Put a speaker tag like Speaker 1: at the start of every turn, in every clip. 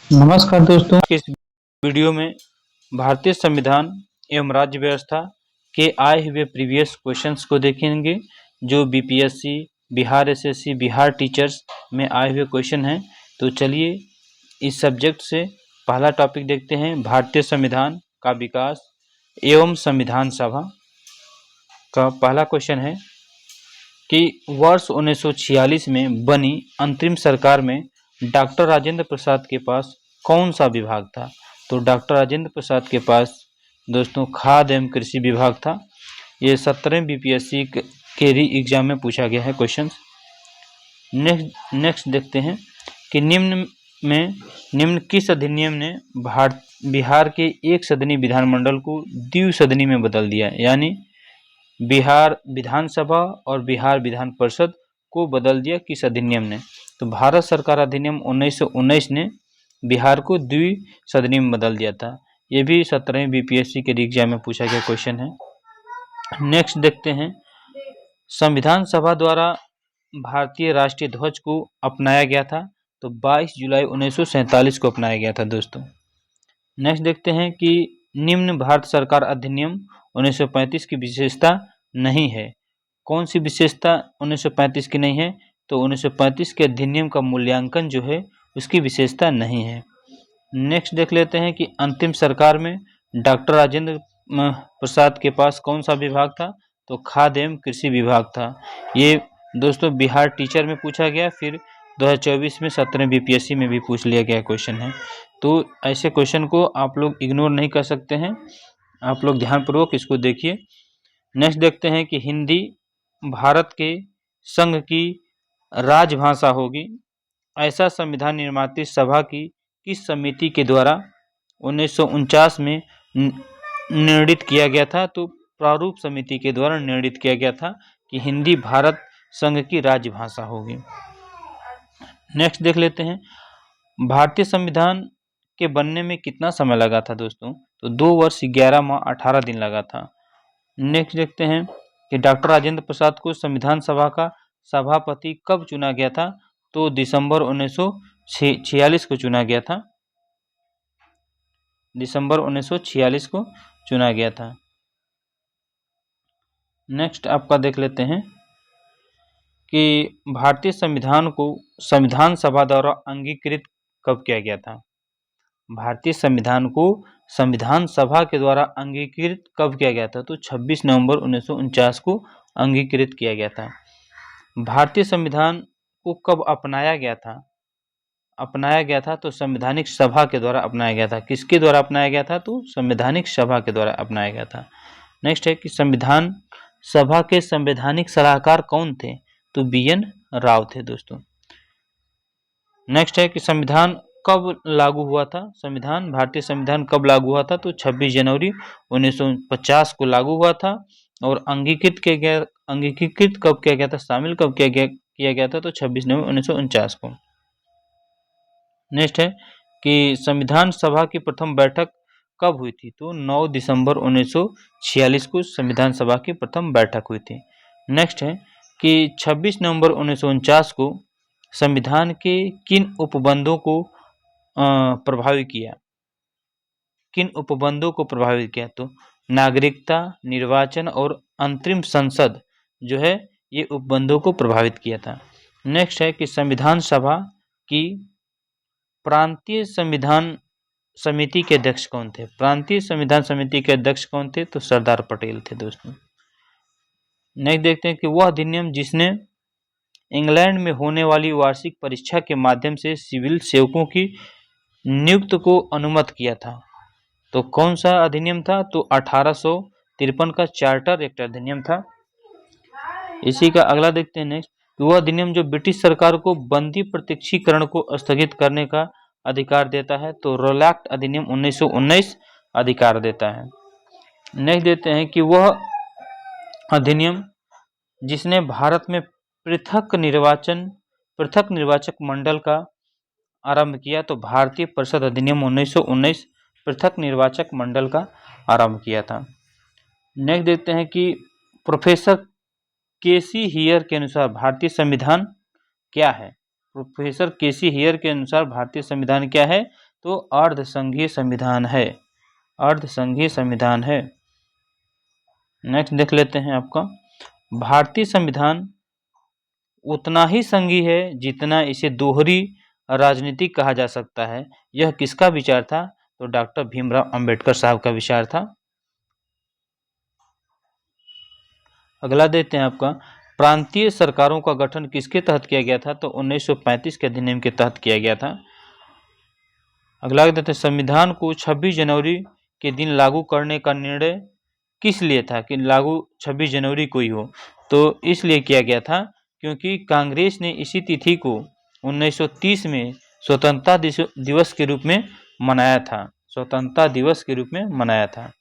Speaker 1: नमस्कार दोस्तों।
Speaker 2: इस वीडियो में भारतीय संविधान एवं राज्य व्यवस्था के आए हुए प्रीवियस क्वेश्चंस को देखेंगे जो BPSC, Bihar SSC, Bihar teachers में आए हुए क्वेश्चन हैं। तो चलिए इस सब्जेक्ट से पहला टॉपिक देखते हैं, भारतीय संविधान का विकास एवं संविधान सभा का पहला क्वेश्चन है कि वर्ष 1946 में बनी अंतरिम सरकार में डॉक्टर राजेंद्र प्रसाद के पास कौन सा विभाग था? तो डॉक्टर राजेंद्र प्रसाद के पास दोस्तों खाद्य एवं कृषि विभाग था। ये 17वें बीपीएससी के री एग्जाम में पूछा गया है क्वेश्चन। नेक्स्ट देखते हैं कि निम्न किस अधिनियम ने बिहार के एक सदनी विधानमंडल को द्विसदनी में बदल दिया, यानी बिहार विधानसभा और बिहार विधान परिषद को बदल दिया किस अधिनियम ने? तो भारत सरकार अधिनियम 1919 ने बिहार को द्विसदनी में बदल दिया था। ये भी 17वें बीपीएससी के एग्जाम में पूछा गया क्वेश्चन है। नेक्स्ट देखते हैं, संविधान सभा द्वारा भारतीय राष्ट्रीय ध्वज को अपनाया गया था। तो 22 जुलाई 1947 को अपनाया गया था दोस्तों। नेक्स्ट देखते हैं कि निम्न भारत सरकार अधिनियम 1935 की विशेषता नहीं है। कौन सी विशेषता 1935 की नहीं है? तो 1935 के अधिनियम का मूल्यांकन जो है उसकी विशेषता नहीं है। नेक्स्ट देख लेते हैं कि अंतिम सरकार में डॉक्टर राजेंद्र प्रसाद के पास कौन सा विभाग था? तो खाद्य एवं कृषि विभाग था। ये दोस्तों बिहार टीचर में पूछा गया, फिर 2024 में 17वें बीपीएससी में भी पूछ लिया गया क्वेश्चन है। तो ऐसे क्वेश्चन को आप लोग इग्नोर नहीं कर सकते हैं, आप लोग ध्यानपूर्वक इसको देखिए। नेक्स्ट देखते हैं कि हिंदी भारत के संघ की राजभाषा होगी, ऐसा संविधान निर्मात्री सभा की किस समिति के द्वारा 1949 में निर्णित किया गया था? तो प्रारूप समिति के द्वारा निर्णित किया गया था कि हिंदी भारत संघ की राजभाषा होगी। नेक्स्ट देख लेते हैं, भारतीय संविधान के बनने में कितना समय लगा था दोस्तों? तो 2 वर्ष 11 माह 18 दिन लगा था। नेक्स्ट देखते हैं कि डॉक्टर राजेंद्र प्रसाद को संविधान सभा का सभापति कब चुना गया था? तो दिसंबर 1946 को चुना गया था। दिसंबर 1946 को चुना गया था। नेक्स्ट आपका देख लेते हैं कि भारतीय संविधान को संविधान सभा द्वारा अंगीकृत कब किया गया था? भारतीय संविधान को संविधान सभा के द्वारा अंगीकृत कब किया गया था? तो 26 नवंबर 1949 को अंगीकृत किया गया था। भारतीय संविधान को कब अपनाया गया था? अपनाया गया था तो संवैधानिक सभा के द्वारा अपनाया गया था। किसके द्वारा अपनाया गया था? तो संवैधानिक सभा के द्वारा अपनाया गया था। नेक्स्ट है कि संविधान सभा के संवैधानिक सलाहकार कौन थे? तो BN राव थे दोस्तों। नेक्स्ट है कि संविधान कब लागू हुआ था? भारतीय संविधान कब लागू हुआ था? तो 26 जनवरी 1950 को लागू हुआ था। और अंगीकृत कब किया गया था, शामिल कब किया गया था? तो 26 नवंबर 1949 को। नेक्स्ट है कि संविधान सभा की प्रथम बैठक कब हुई थी? तो 9 दिसंबर 1946 को संविधान सभा की प्रथम बैठक हुई थी। नेक्स्ट है कि 26 नवंबर 1949 को संविधान के किन उपबंधों को प्रभावित किया? किन उपबंधों को प्रभावित किया? तो नागरिकता, निर्वाचन और अंतरिम संसद जो है ये उपबंधों को प्रभावित किया था। नेक्स्ट है कि संविधान सभा की प्रांतीय संविधान समिति के अध्यक्ष कौन थे? प्रांतीय संविधान समिति के अध्यक्ष कौन थे? तो सरदार पटेल थे दोस्तों। नेक्स्ट देखते हैं कि वह अधिनियम जिसने इंग्लैंड में होने वाली वार्षिक परीक्षा के माध्यम से सिविल सेवकों की नियुक्ति को अनुमत किया था। तो कौन सा अधिनियम था? तो 1853 का चार्टर एक्ट अधिनियम था। इसी का अगला देखते हैं नेक्स्ट, वह अधिनियम जो ब्रिटिश सरकार को बंदी प्रत्यक्षीकरण को स्थगित करने का अधिकार देता है। तो रोलैक्ट अधिनियम 1919 अधिकार देता है। नेक्स्ट देते हैं कि वह अधिनियम जिसने भारत में पृथक निर्वाचक मंडल का आरंभ किया। तो भारतीय परिषद अधिनियम 1919 पृथक निर्वाचक मंडल का आरंभ किया था। नेक्स्ट देखते हैं कि प्रोफेसर केसी हियर के अनुसार भारतीय संविधान क्या है? प्रोफेसर केसी हियर के अनुसार भारतीय संविधान क्या है? तो अर्धसंघीय संविधान है, अर्धसंघीय संविधान है। नेक्स्ट देख लेते हैं आपका, भारतीय संविधान उतना ही संघीय है जितना इसे दोहरी राजनीति कहा जा सकता है। यह किसका विचार था? तो डॉक्टर भीमराव अंबेडकर साहब का विचार था। अगला देते हैं आपका, प्रांतीय सरकारों का गठन किसके तहत किया गया था? तो 1935 के अधिनियम के तहत किया गया था। अगला देते हैं, संविधान को 26 जनवरी के दिन लागू करने का निर्णय किस लिए था कि लागू 26 जनवरी को ही हो? तो इसलिए किया गया था क्योंकि कांग्रेस ने इसी तिथि को 1930 में स्वतंत्रता दिवस के रूप में मनाया था, स्वतंत्रता दिवस के रूप में मनाया था।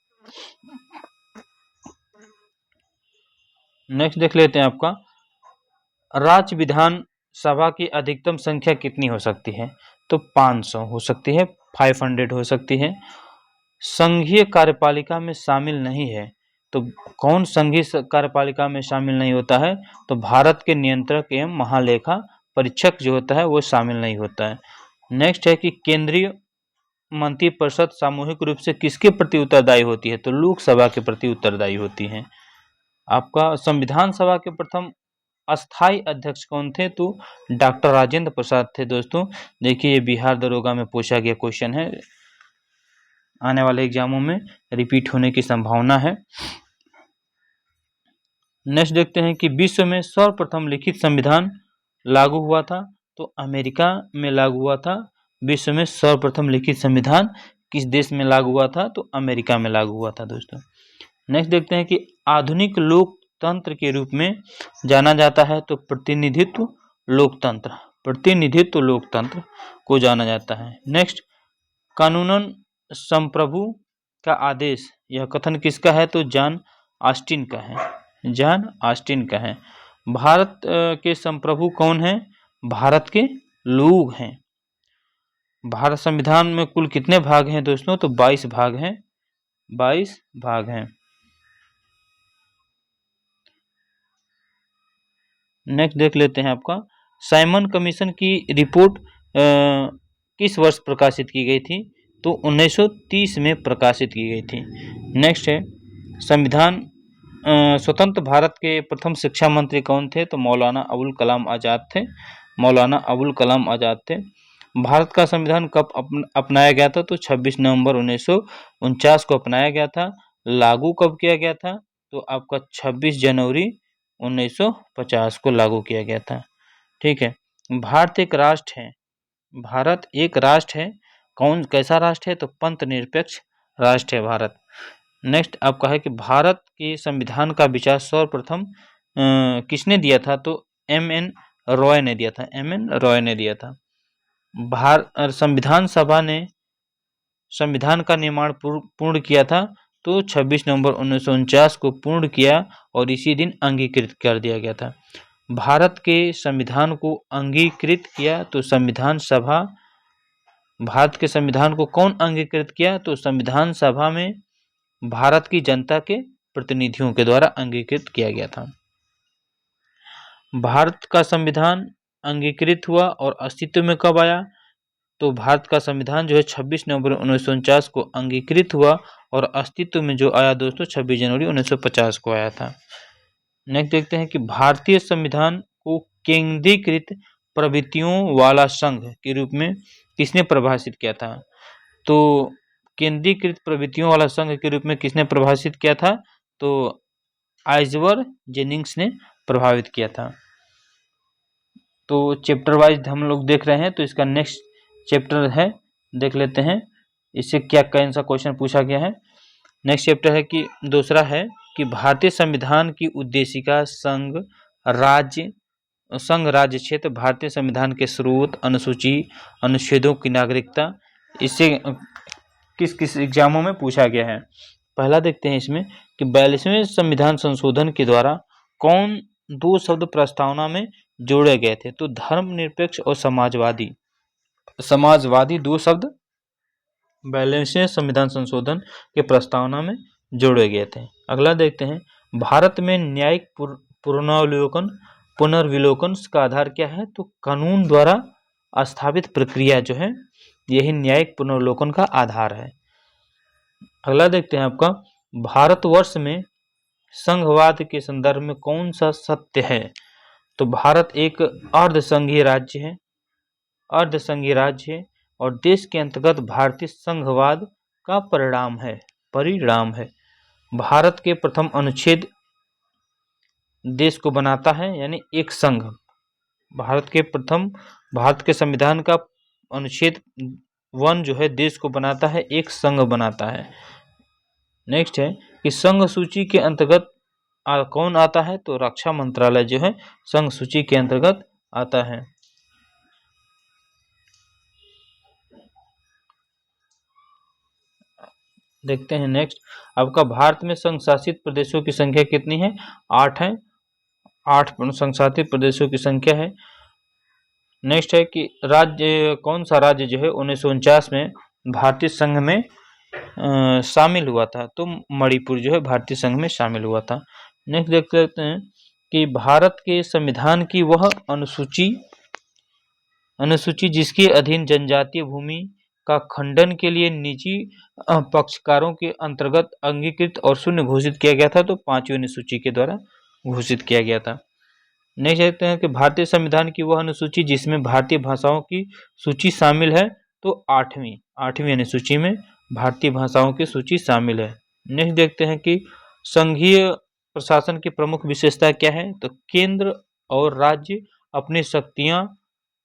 Speaker 2: नेक्स्ट देख लेते हैं आपका, राज्य विधान सभा की अधिकतम संख्या कितनी हो सकती है? तो 500 हो सकती है, 500 हो सकती है। संघीय कार्यपालिका में शामिल नहीं है, तो कौन संघीय कार्यपालिका में शामिल नहीं होता है? तो भारत के नियंत्रक एवं महालेखा परीक्षक जो होता है वो शामिल नहीं होता है। नेक्स्ट है कि केंद्रीय मंत्रिपरिषद सामूहिक रूप से किसके प्रति उत्तरदायी होती है? तो लोकसभा के प्रति उत्तरदायी होती है। आपका संविधान सभा के प्रथम अस्थाई अध्यक्ष कौन थे? तो डॉक्टर राजेंद्र प्रसाद थे। दोस्तों देखिए, ये बिहार दरोगा में पूछा गया क्वेश्चन है, आने वाले एग्जामों में रिपीट होने की संभावना है। नेक्स्ट देखते हैं कि विश्व में सर्वप्रथम लिखित संविधान लागू हुआ था, तो अमेरिका में लागू हुआ था। विश्व में सर्वप्रथम लिखित संविधान किस देश में लागू हुआ था? तो अमेरिका में लागू हुआ था दोस्तों। नेक्स्ट देखते हैं कि आधुनिक लोकतंत्र के रूप में जाना जाता है, तो प्रतिनिधित्व लोकतंत्र, प्रतिनिधित्व लोकतंत्र को जाना जाता है। नेक्स्ट, कानूनन संप्रभु का आदेश, यह कथन किसका है? तो जॉन ऑस्टिन का है, जॉन ऑस्टिन का है। भारत के संप्रभु कौन है? भारत के लोग हैं। भारत संविधान में कुल कितने भाग हैं दोस्तों? तो 22 भाग हैं, 22 भाग हैं। नेक्स्ट देख लेते हैं आपका, साइमन कमीशन की रिपोर्ट किस वर्ष प्रकाशित की गई थी? तो 1930 में प्रकाशित की गई थी। नेक्स्ट है, संविधान स्वतंत्र भारत के प्रथम शिक्षा मंत्री कौन थे? तो मौलाना अबुल कलाम आज़ाद थे, मौलाना अबुल कलाम आज़ाद थे। भारत का संविधान कब अपनाया गया था? तो 26 नवंबर 1949 को अपनाया गया था। लागू कब किया गया था? तो आपका 26 जनवरी 1950 को लागू किया गया था। ठीक है, भारत एक राष्ट्र है, भारत एक राष्ट्र है। कौन, कैसा राष्ट्र है? तो पंथ निरपेक्ष राष्ट्र है भारत। नेक्स्ट आपका है कि भारत के संविधान का विचार सर्वप्रथम किसने दिया था? तो M.N. रॉय ने दिया था, M.N. रॉय ने दिया था। संविधान सभा ने संविधान का निर्माण पूर्ण किया था, तो 26 नवंबर 1949 को पूर्ण किया और इसी दिन अंगीकृत कर दिया गया था। भारत के संविधान को अंगीकृत किया, तो संविधान सभा, भारत के संविधान को कौन अंगीकृत किया? तो संविधान सभा में भारत की जनता के प्रतिनिधियों के द्वारा अंगीकृत किया गया था। भारत का संविधान अंगीकृत हुआ और अस्तित्व में कब आया? तो भारत का संविधान जो है 26 नवंबर 1949 को अंगीकृत हुआ और अस्तित्व में जो आया दोस्तों 26 जनवरी 1950 को आया था। नेक्स्ट देखते हैं कि भारतीय संविधान को केंद्रीकृत प्रवृत्तियों वाला संघ के रूप में किसने परिभाषित किया था? तो केंद्रीकृत प्रवृत्तियों वाला संघ के रूप में किसने परिभाषित किया था? तो आइजवर जेनिंग्स ने प्रभावित किया था। तो चैप्टर वाइज हम लोग देख रहे हैं, तो इसका नेक्स्ट चैप्टर है, देख लेते हैं इससे क्या कौन सा क्वेश्चन पूछा गया है। नेक्स्ट चैप्टर है कि दूसरा है कि भारतीय संविधान की उद्देशिका संघ राज्य क्षेत्र, भारतीय संविधान के स्रोत, अनुसूची, अनुच्छेदों की नागरिकता, इससे किस किस एग्जामों में पूछा गया है। पहला देखते हैं इसमें कि 42वें संविधान संशोधन के द्वारा कौन दो शब्द प्रस्तावना में जोड़े गए थे? तो धर्मनिरपेक्ष और समाजवादी, समाजवादी दो शब्द 42वें संविधान संशोधन के प्रस्तावना में जोड़े गए थे। अगला देखते हैं, भारत में न्यायिक पुनर्विलोकन का आधार क्या है? तो कानून द्वारा स्थापित प्रक्रिया जो है यही न्यायिक पुनर्वलोकन का आधार है। अगला देखते हैं आपका, भारतवर्ष में संघवाद के संदर्भ में कौन सा सत्य है? तो भारत एक अर्धसंघीय राज्य है, अर्धसंघीय राज्य है और देश के अंतर्गत भारतीय संघवाद का परिणाम है। भारत के प्रथम अनुच्छेद देश को बनाता है, यानी एक संघ। भारत के संविधान का अनुच्छेद 1 जो है देश को बनाता है, एक संघ बनाता है। नेक्स्ट है कि संघ सूची के अंतर्गत कौन आता है? तो रक्षा मंत्रालय जो है संघ सूची के अंतर्गत आता है। देखते हैं नेक्स्ट, आपका भारत में संघ शासित प्रदेशों की संख्या कितनी है? 8 है, 8 संघ शासित प्रदेशों की संख्या है। नेक्स्ट है कि राज्य, कौन सा राज्य जो है 1949 में भारतीय संघ में शामिल हुआ था? तो मणिपुर जो है भारतीय संघ में शामिल हुआ था। नेक्स्ट देख लेते हैं कि भारत के संविधान की वह अनुसूची जिसके अधीन जनजातीय भूमि का खंडन के लिए निजी पक्षकारों के अंतर्गत अंगीकृत और शून्य घोषित किया गया था, तो 5वीं अनुसूची के द्वारा घोषित किया गया था। नेक्स्ट देखते हैं कि भारतीय संविधान की वह अनुसूची जिसमें भारतीय भाषाओं की सूची शामिल है, तो 8वीं अनुसूची में भारतीय भाषाओं की सूची शामिल है। नेक्स्ट देखते हैं कि संघीय प्रशासन की प्रमुख विशेषता क्या है? तो केंद्र और राज्य अपनी शक्तियां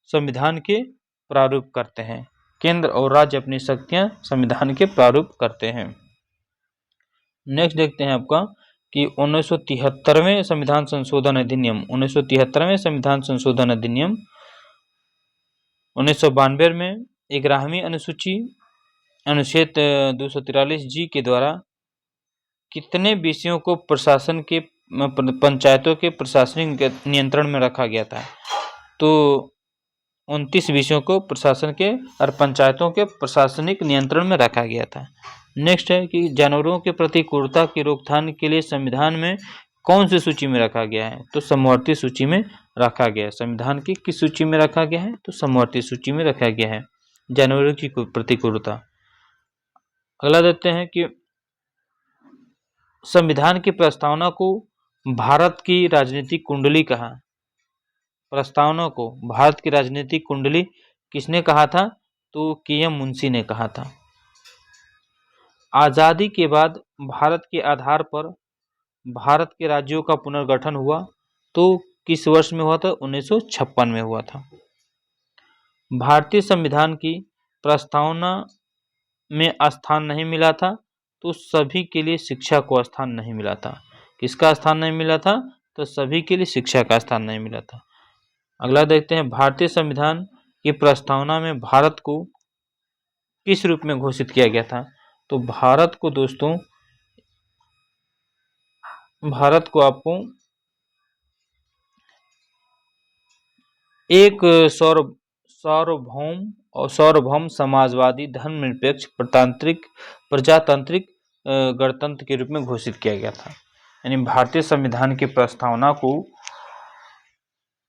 Speaker 2: संविधान के प्रारूप करते हैं। केंद्र और राज्य अपनी शक्तियां संविधान के प्रारूप करते हैं। नेक्स्ट देखते हैं आपका कि 1973वें संविधान संशोधन अधिनियम 1992 में 11वीं अनुसूची अनुच्छेद 243 जी के द्वारा कितने विषयों को प्रशासन के पंचायतों के प्रशासनिक नियंत्रण में रखा गया था? तो 29 विषयों को प्रशासन के और पंचायतों के प्रशासनिक नियंत्रण में रखा गया था। नेक्स्ट है कि जानवरों के प्रति क्रूरता की रोकथाम के लिए संविधान में कौन सी सूची में रखा गया है? तो समवर्ती सूची में रखा गया है। संविधान की किस सूची में रखा गया है? तो समवर्ती सूची में रखा गया है जानवरों की प्रति क्रूरता। अगला देखते हैं कि संविधान की प्रस्तावना को भारत की राजनीतिक कुंडली कहा। प्रस्तावना को भारत की राजनीतिक कुंडली किसने कहा था? तो के.एम. मुंशी ने कहा था। आजादी के बाद भारत के आधार पर भारत के राज्यों का पुनर्गठन हुआ, तो किस वर्ष में हुआ था? 1956 में हुआ था। भारतीय संविधान की प्रस्तावना में स्थान नहीं मिला था, तो सभी के लिए शिक्षा को स्थान नहीं मिला था। किसका स्थान नहीं मिला था? तो सभी के लिए शिक्षा का स्थान नहीं मिला था। अगला देखते हैं, भारतीय संविधान की प्रस्तावना में भारत को किस रूप में घोषित किया गया था? तो भारत को दोस्तों, भारत को आपको एक सार्वभौम समाजवादी धर्मनिरपेक्ष प्रजातांत्रिक गणतंत्र के रूप में घोषित किया गया था। यानी भारतीय संविधान की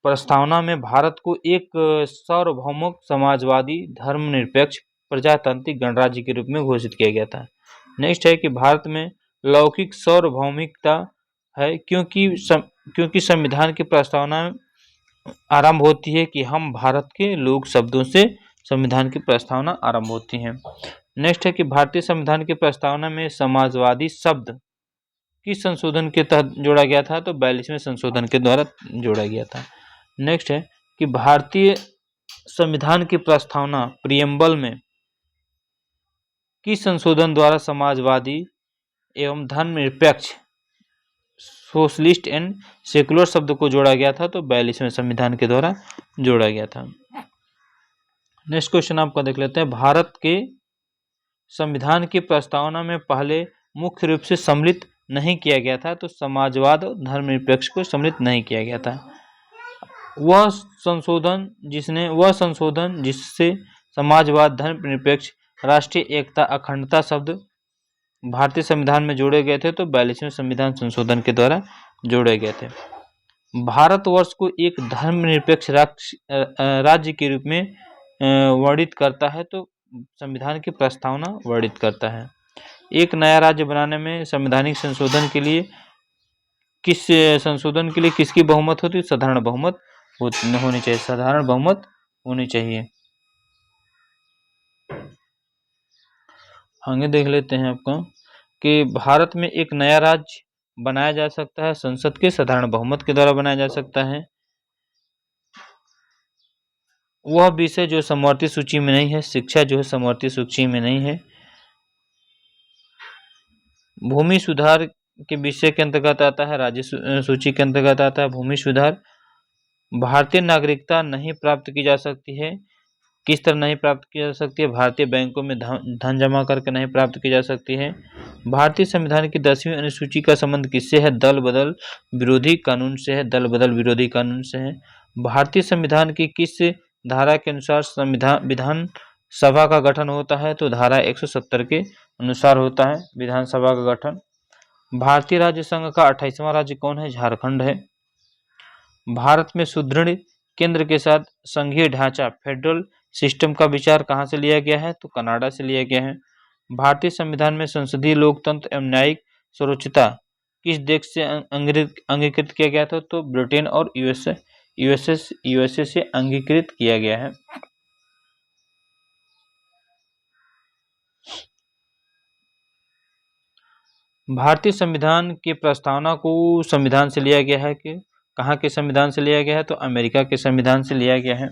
Speaker 2: प्रस्तावना में भारत को एक सार्वभौमिक समाजवादी धर्मनिरपेक्ष प्रजातांत्रिक गणराज्य के रूप में घोषित किया गया था। नेक्स्ट है कि भारत में लौकिक सार्वभौमिकता है, क्योंकि संविधान की प्रस्तावना आरंभ होती है कि हम भारत के लोग शब्दों से संविधान की प्रस्तावना आरंभ होती है। नेक्स्ट है कि भारतीय संविधान की प्रस्तावना में समाजवादी शब्द किस संशोधन के तहत जोड़ा गया था? तो 42वें संशोधन के द्वारा जोड़ा गया था। नेक्स्ट है कि भारतीय संविधान की प्रस्तावना प्रियम्बल में किस संशोधन द्वारा समाजवादी एवं धर्मनिरपेक्ष सोशलिस्ट एंड सेकुलर शब्द को जोड़ा गया था? तो 42वें संविधान के द्वारा जोड़ा गया था। नेक्स्ट क्वेश्चन आपका देख लेते हैं, भारत के संविधान की प्रस्तावना में पहले मुख्य रूप से सम्मिलित नहीं किया गया था, तो समाजवाद और धर्मनिरपेक्ष को सम्मिलित नहीं किया गया था। वह संशोधन जिससे समाजवाद, धर्मनिरपेक्ष, राष्ट्रीय एकता, अखंडता शब्द भारतीय संविधान में जोड़े गए थे, तो 42वें संविधान संशोधन के द्वारा जोड़े गए थे। भारतवर्ष को एक धर्मनिरपेक्ष राज्य के रूप में वर्णित करता है, तो संविधान की प्रस्तावना वर्णित करता है। एक नया राज्य बनाने में संवैधानिक संशोधन के लिए किसकी बहुमत होती है? साधारण बहुमत होनी चाहिए। साधारण बहुमत होनी चाहिए। आगे देख लेते हैं आपका कि भारत में एक नया राज्य बनाया जा सकता है संसद के साधारण बहुमत के द्वारा बनाया जा सकता है। वह विषय जो समवर्ती सूची में नहीं है, शिक्षा जो है समवर्ती सूची में नहीं है। भूमि सुधार के विषय के अंतर्गत आता है, राज्य सूची के अंतर्गत आता है भूमि सुधार। भारतीय नागरिकता नहीं प्राप्त की जा सकती है। किस तरह नहीं प्राप्त की जा सकती है? भारतीय बैंकों में धन जमा करके नहीं प्राप्त की जा सकती है। भारतीय संविधान की 10वीं अनुसूची का संबंध किससे है? दल बदल विरोधी कानून से है। दल बदल विरोधी कानून से है। भारतीय संविधान की किस धारा के अनुसार विधानसभा का गठन होता है? तो धारा 170 के अनुसार होता है विधानसभा का गठन। भारतीय राज्य संघ का 28वां राज्य कौन है? झारखंड है। भारत में सुदृढ़ केंद्र के साथ संघीय ढांचा फेडरल सिस्टम का विचार कहाँ से लिया गया है? तो कनाडा से लिया गया है। भारतीय संविधान में संसदीय लोकतंत्र एवं न्यायिक सर्वोच्चता किस देश से अंगीकृत किया गया था? तो ब्रिटेन और यूएसए से अंगीकृत किया गया है। भारतीय संविधान की प्रस्तावना को संविधान से लिया गया है कि कहाँ के संविधान से लिया गया है? तो अमेरिका के संविधान से लिया गया है।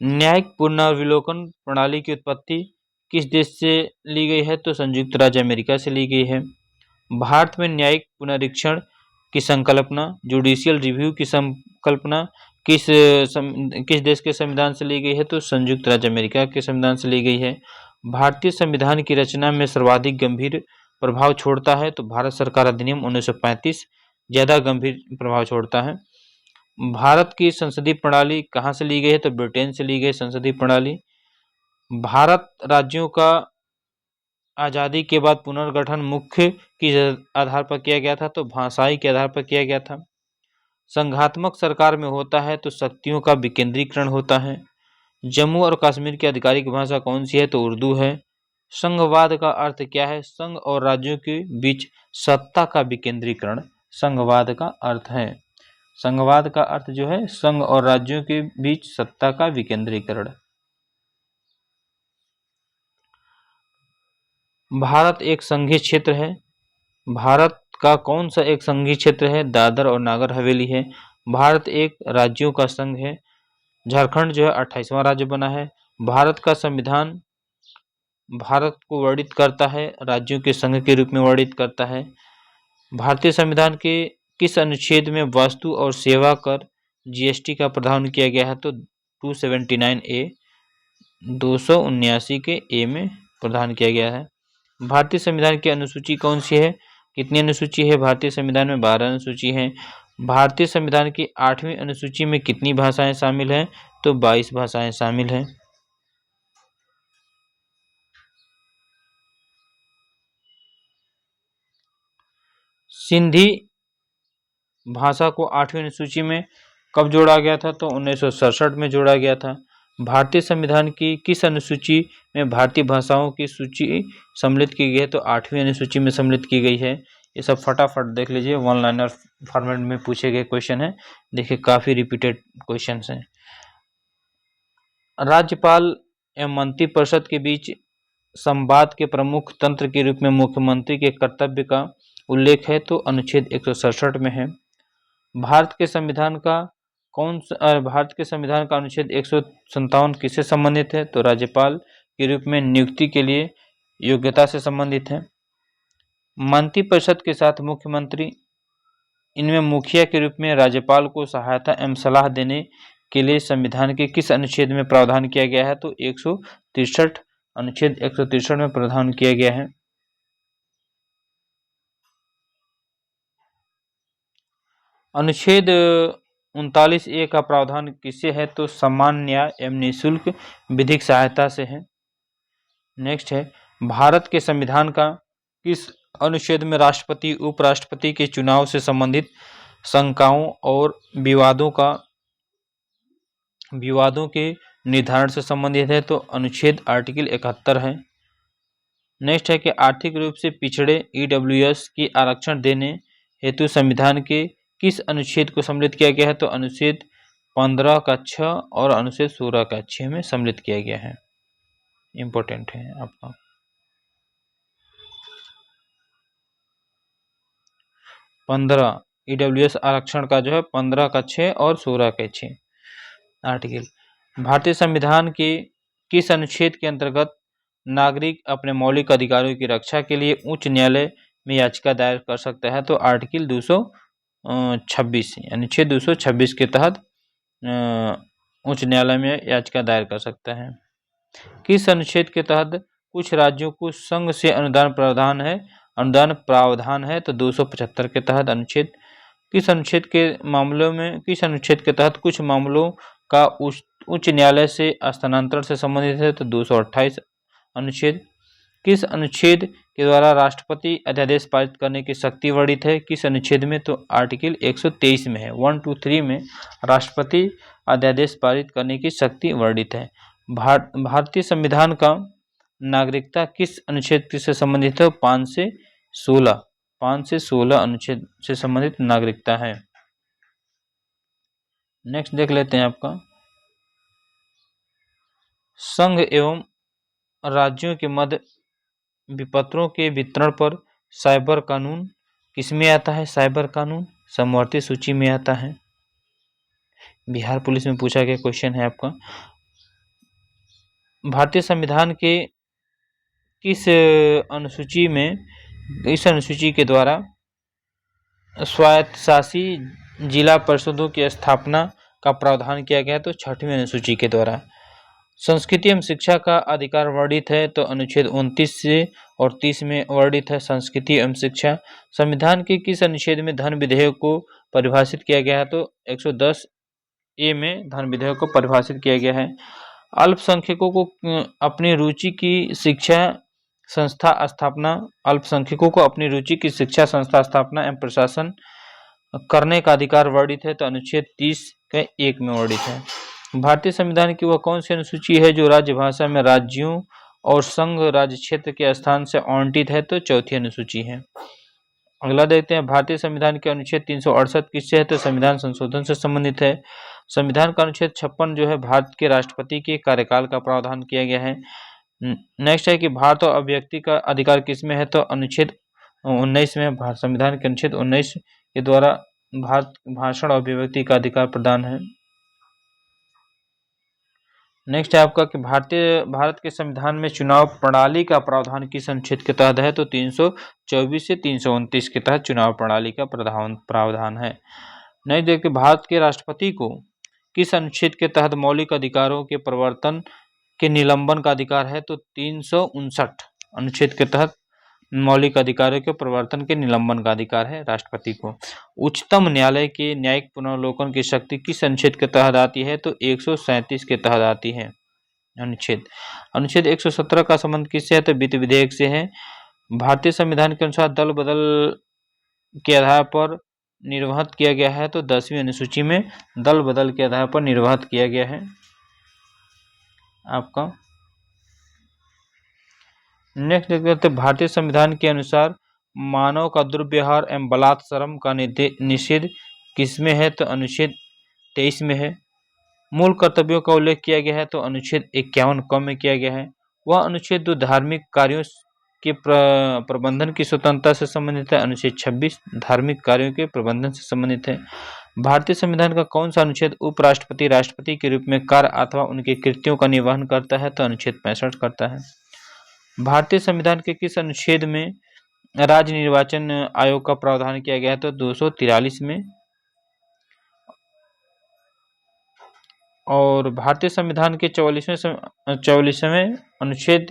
Speaker 2: न्यायिक पुनर्विलोकन प्रणाली की उत्पत्ति किस देश से ली गई है? तो संयुक्त राज्य अमेरिका से ली गई है। भारत में न्यायिक पुनरीक्षण की संकल्पना, जुडिशियल रिव्यू की संकल्पना किस देश के संविधान से ली गई है? तो संयुक्त राज्य अमेरिका के संविधान से ली गई है। भारतीय संविधान की रचना में सर्वाधिक गंभीर प्रभाव छोड़ता है? तो भारत सरकार अधिनियम 1935 ज्यादा गंभीर प्रभाव छोड़ता है। भारत की संसदीय प्रणाली कहाँ से ली गई है? तो ब्रिटेन से ली गई संसदीय प्रणाली। भारत राज्यों का आजादी के बाद पुनर्गठन मुख्य किस आधार पर किया गया था? तो भाषाई के आधार पर किया गया था। संघात्मक सरकार में होता है तो शक्तियों का विकेंद्रीकरण होता है। जम्मू और कश्मीर की आधिकारिक भाषा कौन सी है? तो उर्दू है। संघवाद का अर्थ क्या है? संघ और राज्यों के बीच सत्ता का विकेंद्रीकरण संघवाद का अर्थ है। संघवाद का अर्थ जो है संघ और राज्यों के बीच सत्ता का विकेंद्रीकरण। भारत एक संघीय क्षेत्र है। भारत का कौन सा एक संघीय क्षेत्र है? दादर और नागर हवेली है। भारत एक राज्यों का संघ है। झारखंड जो है 28वां राज्य बना है। भारत का संविधान भारत को वर्णित करता है, राज्यों के संघ के रूप में वर्णित करता है। भारतीय संविधान के किस अनुच्छेद में वस्तु और सेवा कर जीएसटी का प्रावधान किया गया है? तो 279A 279 के ए में प्रावधान किया गया है। भारतीय संविधान की अनुसूची कौन सी है? कितनी अनुसूची है भारतीय संविधान में? 12 अनुसूची है। भारतीय संविधान की 8वीं अनुसूची में कितनी भाषाएं शामिल हैं? तो 22 भाषाएं शामिल हैं। सिंधी भाषा को 8वीं अनुसूची में कब जोड़ा गया था? तो 1967 में जोड़ा गया था। भारतीय संविधान की किस अनुसूची में भारतीय भाषाओं की सूची सम्मिलित की गई है? तो 8वीं अनुसूची में सम्मिलित की गई है। ये सब फटाफट देख लीजिए, वन लाइनर फॉर्मेट में पूछे गए क्वेश्चन है। देखिए काफी रिपीटेड क्वेश्चन हैं। राज्यपाल एवं मंत्रिपरिषद के बीच संवाद के प्रमुख तंत्र के रूप में मुख्यमंत्री के कर्तव्य का उल्लेख है? तो अनुच्छेद 167 में है। भारत के संविधान का अनुच्छेद 157 किससे संबंधित है? तो राज्यपाल के रूप में नियुक्ति के लिए योग्यता से संबंधित है। मंत्रिपरिषद के साथ मुख्यमंत्री, इनमें मुखिया के रूप में राज्यपाल को सहायता एवं सलाह देने के लिए संविधान के किस अनुच्छेद में प्रावधान किया गया है? तो 163 अनुच्छेद 163 में प्रावधान किया गया है। अनुच्छेद 39A का प्रावधान किससे है? तो समान न्याय एवं निःशुल्क विधिक सहायता से है। नेक्स्ट है, भारत के संविधान का किस अनुच्छेद में राष्ट्रपति उपराष्ट्रपति के चुनाव से संबंधित शंकाओं और विवादों के निर्धारण से संबंधित है तो अनुच्छेद आर्टिकल 71 है। नेक्स्ट है कि आर्थिक रूप से पिछड़े ईडब्ल्यूएस की आरक्षण देने हेतु संविधान के किस अनुच्छेद को सम्मिलित किया गया है तो अनुच्छेद 15 का 6 और अनुच्छेद 16 का 6 में सम्मिलित किया गया है। इंपॉर्टेंट है आपका। 15 ईडब्ल्यूएस आरक्षण का जो है 15 का 6 और 16 का 6 आर्टिकल। भारतीय संविधान के किस अनुच्छेद के अंतर्गत नागरिक अपने मौलिक अधिकारों की रक्षा के लिए उच्च न्यायालय में याचिका दायर कर सकता है तो आर्टिकल 226 अनुच्छेद 226 के तहत उच्च न्यायालय में याचिका दायर कर सकता है। किस अनुच्छेद के तहत कुछ राज्यों को संघ से अनुदान प्रावधान है तो 275 के तहत अनुच्छेद। किस अनुच्छेद के तहत कुछ मामलों का उच्च न्यायालय से हस्तांतरण से संबंधित है तो 228 अनुच्छेद। किस अनुच्छेद के द्वारा राष्ट्रपति अध्यादेश पारित करने की शक्ति वर्णित है किस अनुच्छेद में तो आर्टिकल 123 में है। 1, 2, 3 में राष्ट्रपति अध्यादेश पारित करने की शक्ति वर्णित है। भारतीय संविधान का नागरिकता किस अनुच्छेद से संबंधित है 5 से 16 अनुच्छेद से संबंधित नागरिकता है। नेक्स्ट देख लेते हैं आपका संघ एवं राज्यों के मध्य विपत्रों के वितरण पर साइबर कानून किसमें आता है। साइबर कानून समवर्ती सूची में आता है। बिहार पुलिस में पूछा गया क्वेश्चन है आपका। भारतीय संविधान के किस अनुसूची में इस अनुसूची के द्वारा स्वायत्तशासी जिला परिषदों की स्थापना का प्रावधान किया गया तो 6वीं अनुसूची के द्वारा। संस्कृति एवं शिक्षा का अधिकार वर्णित है तो अनुच्छेद 29 से और 30 में वर्णित है संस्कृति एवं शिक्षा। संविधान के किस अनुच्छेद में धन विधेयक को परिभाषित किया गया है तो 110A में धन विधेयक को परिभाषित किया गया है। अल्पसंख्यकों को अपनी रुचि की शिक्षा संस्था स्थापना एवं प्रशासन करने का अधिकार वर्णित है तो अनुच्छेद 30 के 1 में वर्णित है। भारतीय संविधान की वह कौन सी अनुसूची है जो राज्य भाषा में राज्यों और संघ राज्य क्षेत्र के स्थान से आवंटित है तो 4थी अनुसूची है। अगला देखते हैं भारतीय संविधान के अनुच्छेद 368 किससे है तो संविधान संशोधन से संबंधित है। संविधान का अनुच्छेद 56 जो है भारत के राष्ट्रपति के कार्यकाल का प्रावधान किया गया है। नेक्स्ट है कि भारत और अभिव्यक्ति का अधिकार किसमें है तो अनुच्छेद 19 में। संविधान के अनुच्छेद 19 के द्वारा भारत भाषण और अभिव्यक्ति का अधिकार प्रदान है। नेक्स्ट है आपका कि भारत के संविधान में चुनाव प्रणाली का प्रावधान किस अनुच्छेद के तहत है तो 324 से 329 के तहत चुनाव प्रणाली का प्रावधान है। नेक्स्ट देखिए भारत के राष्ट्रपति को किस अनुच्छेद के तहत मौलिक अधिकारों के प्रवर्तन के निलंबन का अधिकार है तो 359 अनुच्छेद के तहत मौलिक अधिकारों के प्रवर्तन के निलंबन का अधिकार है राष्ट्रपति को। उच्चतम न्यायालय के न्यायिक पुनर्वलोकन की शक्ति किस अनुच्छेद के तहत आती है तो 137 के तहत आती है। अनुच्छेद 117 का संबंध किससे है तो वित्त विधेयक से है। भारतीय संविधान के अनुसार दल बदल के आधार पर निर्वाहित किया गया है तो 10वीं अनुसूची में दल बदल के आधार पर निर्वाहित किया गया है आपका। नेक्स्ट देखते हैं भारतीय संविधान के अनुसार मानव का दुर्व्यवहार एवं बलात्कार का निषेध किसमें है तो अनुच्छेद 23 में है। मूल कर्तव्यों का उल्लेख किया गया है तो अनुच्छेद 51 क में किया गया है। वह अनुच्छेद जो धार्मिक कार्यों के प्रबंधन की स्वतंत्रता से संबंधित है अनुच्छेद 26 धार्मिक कार्यों के प्रबंधन से संबंधित है। भारतीय संविधान का कौन सा अनुच्छेद उपराष्ट्रपति राष्ट्रपति के रूप में कार्य अथवा उनके कृत्यों का निर्वहन करता है तो अनुच्छेद 65 करता है। भारतीय संविधान के किस अनुच्छेद में राज्य निर्वाचन आयोग का प्रावधान किया गया है तो 243 में। और भारतीय संविधान के 44वें अनुच्छेद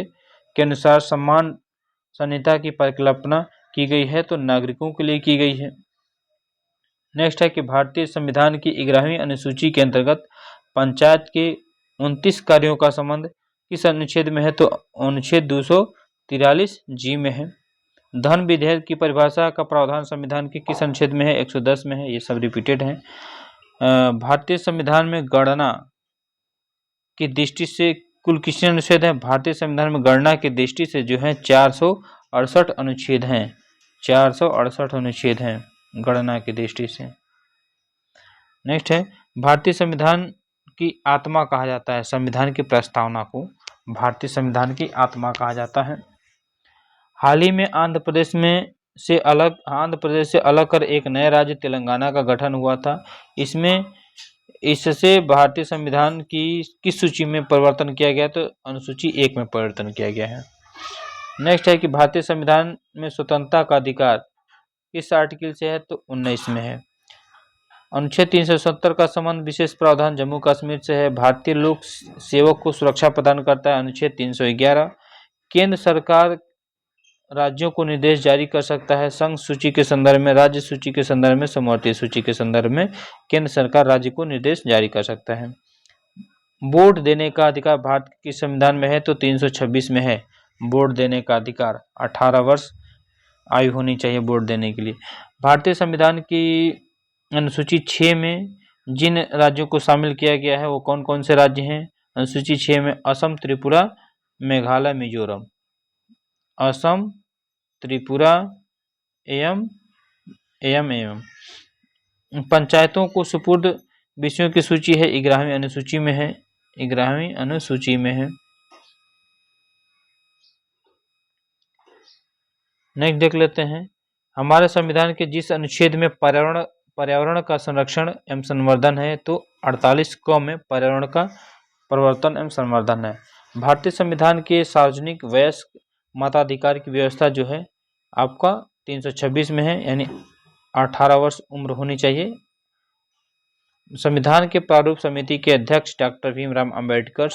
Speaker 2: के अनुसार सम्मान संहिता की परिकल्पना की गई है तो नागरिकों के लिए की गई है। नेक्स्ट है कि भारतीय संविधान की 11वीं अनुसूची के अंतर्गत पंचायत के 29 कार्यों का संबंध किस अनुच्छेद में है तो अनुच्छेद 243 जी में है। धन विधेयक की परिभाषा का प्रावधान संविधान के किस अनुच्छेद में है 110 में है। ये सब रिपीटेड है। भारतीय संविधान में गणना की दृष्टि से कुल कितने अनुच्छेद हैं? भारतीय संविधान में गणना की दृष्टि से जो है 468 अनुच्छेद हैं। 468 अनुच्छेद हैं गणना की दृष्टि से। नेक्स्ट है, भारतीय संविधान की आत्मा कहा जाता है। संविधान की प्रस्तावना को भारतीय संविधान की आत्मा कहा जाता है। हाल ही में आंध्र प्रदेश से अलग कर एक नए राज्य तेलंगाना का गठन हुआ था। इससे भारतीय संविधान की किस सूची में परिवर्तन किया गया? तो अनुसूची 1 में परिवर्तन किया गया है। नेक्स्ट है कि भारतीय संविधान में स्वतंत्रता का अधिकार किस आर्टिकल से है? तो 19 में है। अनुच्छेद 370 का संबंध विशेष प्रावधान जम्मू कश्मीर से है। भारतीय लोक सेवक को सुरक्षा प्रदान करता है अनुच्छेद 311। केंद्र सरकार राज्यों को निर्देश जारी कर सकता है संघ सूची के संदर्भ में, राज्य सूची के संदर्भ में, समवर्ती सूची के संदर्भ में केंद्र सरकार राज्य को निर्देश जारी कर सकता है। वोट देने का अधिकार भारत के संविधान में है? तो 326 में है। वोट देने का अधिकार 18 वर्ष आयु होनी चाहिए वोट देने के लिए। भारतीय संविधान की अनुसूची 6 में जिन राज्यों को शामिल किया गया है वो कौन कौन से राज्य हैं? अनुसूची 6 में असम, त्रिपुरा, मेघालय, मिजोरम। असम, त्रिपुरा एवं पंचायतों को सुपुर्द विषयों की सूची है 11वीं अनुसूची में है। 11वीं अनुसूची में है। नेक्स्ट देख लेते हैं, हमारे संविधान के जिस अनुच्छेद में पर्यावरण का संरक्षण एवं संवर्धन है तो 48 क में पर्यावरण का प्रवर्तन एवं संवर्धन है। भारतीय संविधान के सार्वजनिक वयस्क मताधिकार की व्यवस्था जो है आपका 326 में है, यानी 18 वर्ष उम्र होनी चाहिए। संविधान के प्रारूप समिति के अध्यक्ष डॉक्टर भीमराव अंबेडकर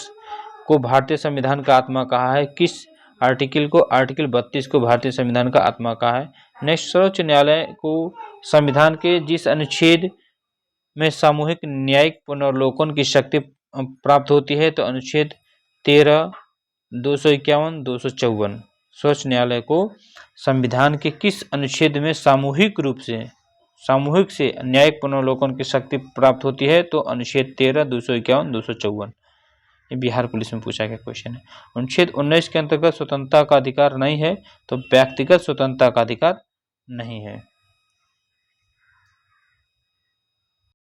Speaker 2: को भारतीय संविधान का आत्मा कहा है। किस आर्टिकल को? आर्टिकल 32 को भारतीय संविधान का आत्मा कहा है। नेक्स्ट, सर्वोच्च न्यायालय को संविधान के जिस अनुच्छेद में सामूहिक न्यायिक पुनर्लोकन की शक्ति प्राप्त होती है तो अनुच्छेद 13, 251, 254। सर्वोच्च न्यायालय को संविधान के किस अनुच्छेद में सामूहिक से न्यायिक पुनर्लोकन की शक्ति प्राप्त होती है? तो अनुच्छेद 13, 251, 254। ये बिहार पुलिस में पूछा गया क्वेश्चन है। अनुच्छेद 19 के अंतर्गत स्वतंत्रता का अधिकार नहीं है तो व्यक्तिगत स्वतंत्रता का अधिकार नहीं है।